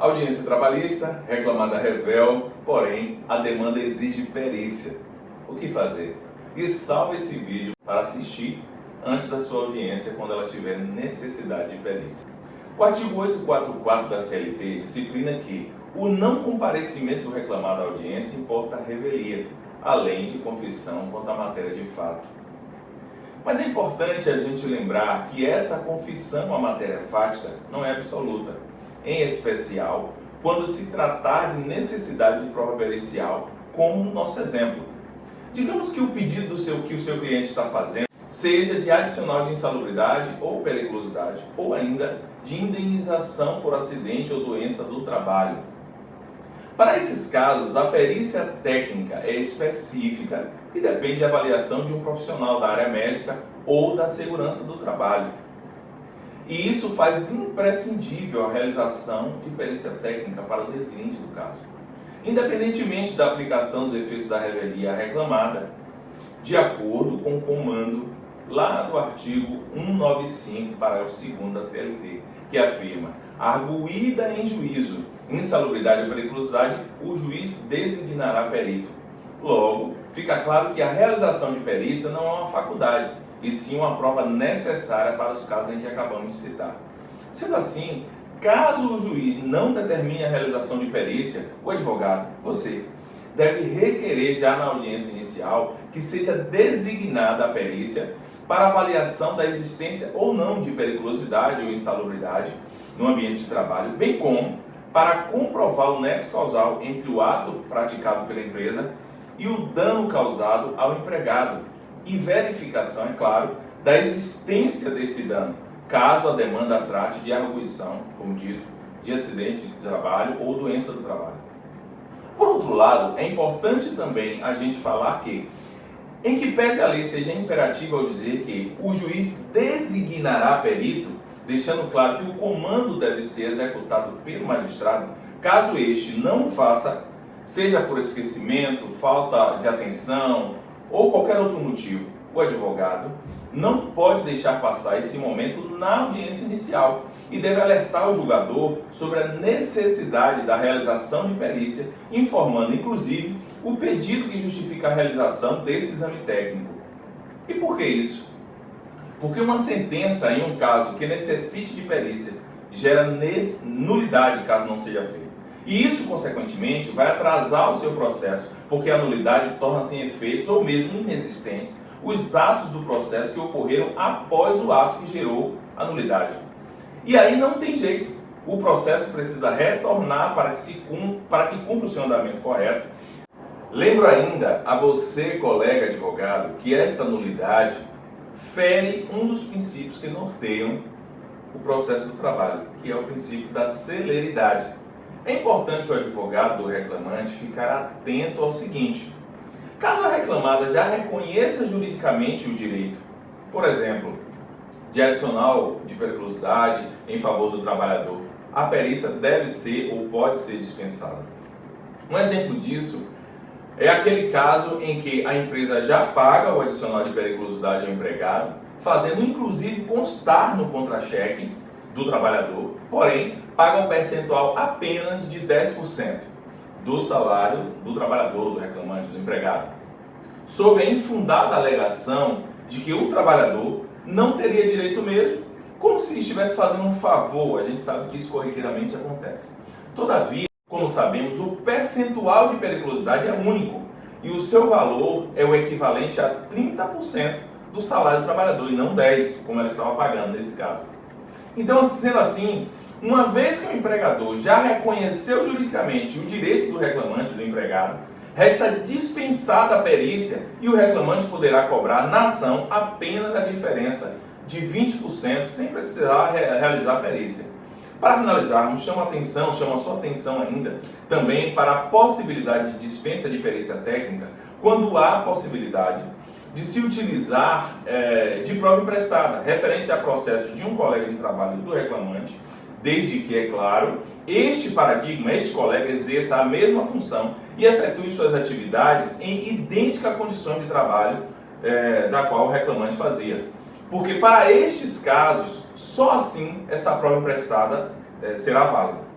Audiência trabalhista, reclamada revel, porém a demanda exige perícia. O que fazer? E salve esse vídeo para assistir antes da sua audiência quando ela tiver necessidade de perícia. O artigo 844 da CLT disciplina que o não comparecimento do reclamado à audiência importa a revelia, além de confissão quanto à matéria de fato. Mas é importante a gente lembrar que essa confissão à matéria fática não é absoluta, em especial quando se tratar de necessidade de prova pericial, como no nosso exemplo. Digamos que o pedido que o seu cliente está fazendo seja de adicional de insalubridade ou periculosidade, ou ainda de indenização por acidente ou doença do trabalho. Para esses casos, a perícia técnica é específica e depende da avaliação de um profissional da área médica ou da segurança do trabalho. E isso faz imprescindível a realização de perícia técnica para o deslinde do caso. Independentemente da aplicação dos efeitos da revelia reclamada, de acordo com o comando lá do artigo 195, parágrafo 2º da CLT, que afirma: arguída em juízo insalubridade ou periculosidade, o juiz designará perito. Logo, fica claro que a realização de perícia não é uma faculdade, e sim uma prova necessária para os casos em que acabamos de citar. Sendo assim, caso o juiz não determine a realização de perícia, o advogado, você, deve requerer já na audiência inicial que seja designada a perícia para avaliação da existência ou não de periculosidade ou insalubridade no ambiente de trabalho, bem como para comprovar o nexo causal entre o ato praticado pela empresa e o dano causado ao empregado e verificação, é claro, da existência desse dano, caso a demanda trate de arguição, como dito, de acidente de trabalho ou doença do trabalho. Por outro lado, é importante também a gente falar que, em que pese a lei seja imperativa ao dizer que o juiz designará perito, deixando claro que o comando deve ser executado pelo magistrado, caso este não o faça, seja por esquecimento, falta de atenção ou qualquer outro motivo, o advogado não pode deixar passar esse momento na audiência inicial e deve alertar o julgador sobre a necessidade da realização de perícia, informando inclusive o pedido que justifica a realização desse exame técnico. E por que isso? Porque uma sentença em um caso que necessite de perícia gera nulidade caso não seja feito. E isso, consequentemente, vai atrasar o seu processo, porque a nulidade torna sem efeitos ou mesmo inexistentes os atos do processo que ocorreram após o ato que gerou a nulidade. E aí não tem jeito. O processo precisa retornar para que cumpra o seu andamento correto. Lembro ainda a você, colega advogado, que esta nulidade fere um dos princípios que norteiam o processo do trabalho, que é o princípio da celeridade. É importante o advogado do reclamante ficar atento ao seguinte: caso a reclamada já reconheça juridicamente o direito, por exemplo, de adicional de periculosidade em favor do trabalhador, a perícia deve ser ou pode ser dispensada. Um exemplo disso é aquele caso em que a empresa já paga o adicional de periculosidade ao empregado, fazendo inclusive constar no contra-cheque do trabalhador, porém paga um percentual apenas de 10% do salário do trabalhador, do reclamante, do empregado, sob a infundada alegação de que o trabalhador não teria direito mesmo, como se estivesse fazendo um favor. A gente sabe que isso corriqueiramente acontece. Todavia, como sabemos, o percentual de periculosidade é único e o seu valor é o equivalente a 30% do salário do trabalhador e não 10%, como ela estava pagando nesse caso. Então, sendo assim, uma vez que o empregador já reconheceu juridicamente o direito do reclamante, do empregado, resta dispensada a perícia e o reclamante poderá cobrar na ação apenas a diferença de 20% sem precisar realizar a perícia. Para finalizarmos, chamo a sua atenção ainda também para a possibilidade de dispensa de perícia técnica quando há a possibilidade de se utilizar de prova emprestada, referente a processo de um colega de trabalho do reclamante, desde que, é claro, este colega exerça a mesma função e efetue suas atividades em idênticas condições de trabalho da qual o reclamante fazia. Porque para estes casos, só assim essa prova emprestada será válida.